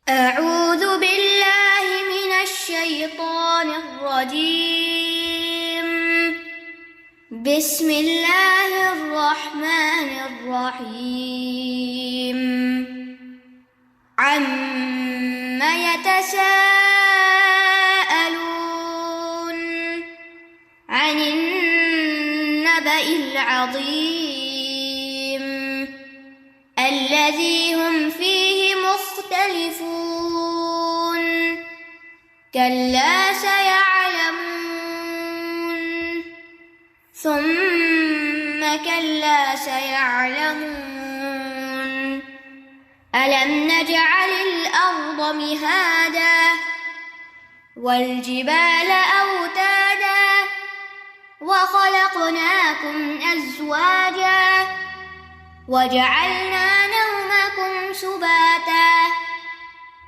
أعوذ بالله من الشيطان الرجيم. بسم الله الرحمن الرحيم. عم يتساءلون عن النبأ العظيم الذي هم فيه مختلفون. كلا سيعلمون ثم كلا سيعلمون. ألم نجعل الأرض مهادا والجبال أوتادا وخلقناكم أزواجا وجعلنا نومكم سباتا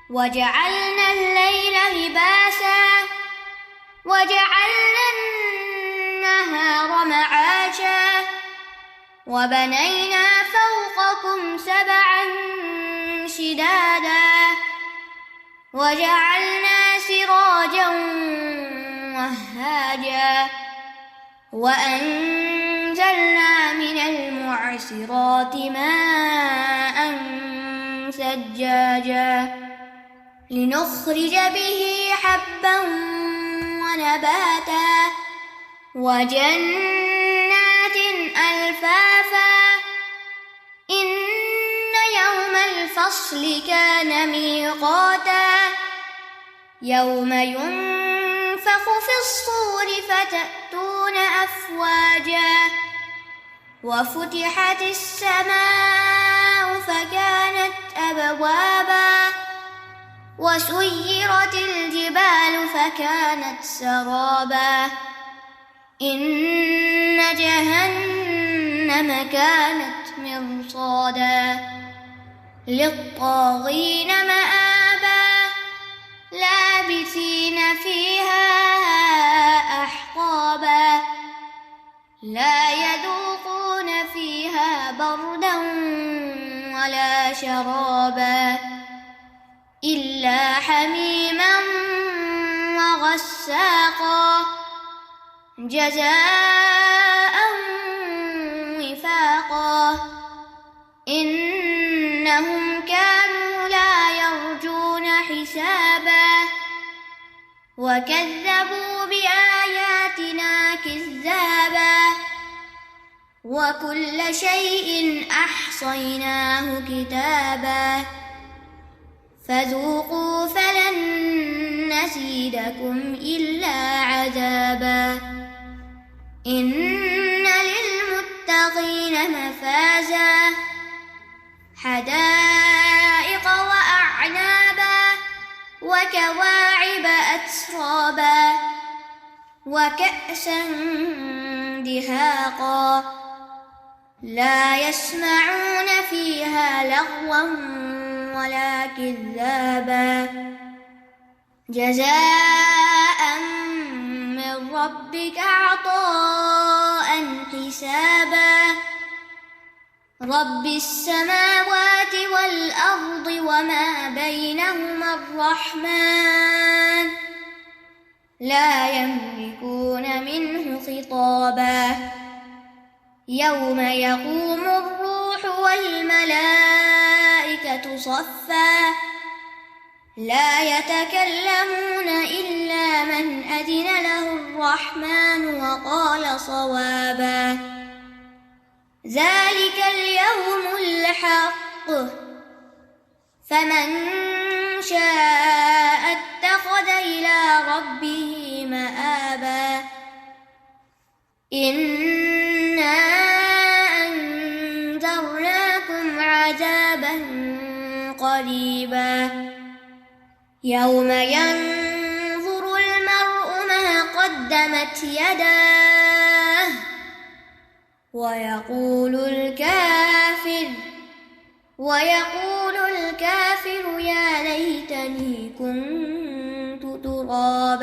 وجعلنا الليل لباسا وجعلنا النهار معاشا وبنينا فوقكم سبعا شدادا وجعلنا سراجا وهاجا وأنزلنا من المعصرات ماء ثجاجا لنخرج به حبا ونباتا وجنات ألفافا. إن يوم الفصل كان ميقاتا يوم ينفخ في الصور فتأتون أفواجا وفتحت السماء فكانت أبوابا وسيرت الجبال فكانت سرابا. إن جهنم كانت مرصادا للطاغين مآبا لابثين فيها أحقابا لا يذوقون فيها بردا ولا شرابا إلا حميما وغساقا جزاء وفاقا. إنهم كانوا لا يرجون حسابا وكذبوا بآياتنا كذابا وكل شيء أحصيناه كتابا فذوقوا فلن نزيدكم إلا عذابا. إن للمتقين مفازا حدائق وأعنابا وكواعب أترابا وكأسا دهاقا لا يسمعون فيها لغوا ولا كذابا جزاء من ربك عطاء حسابا. رب السماوات والأرض وما بينهما الرحمن لا يملكون منه خطابا. يوم يقوم الروح والملائكة صفا لا يتكلمون إلا من أذن له الرحمن وقال صوابا. ذلك اليوم الحق فمن شاء اتخذ إلى ربه مآبا. إنا أنذرناكم عذابا قريبا يوم ينظر المرء ما قدمت يداه ويقول الكافر يا ليتني كنت ترابا.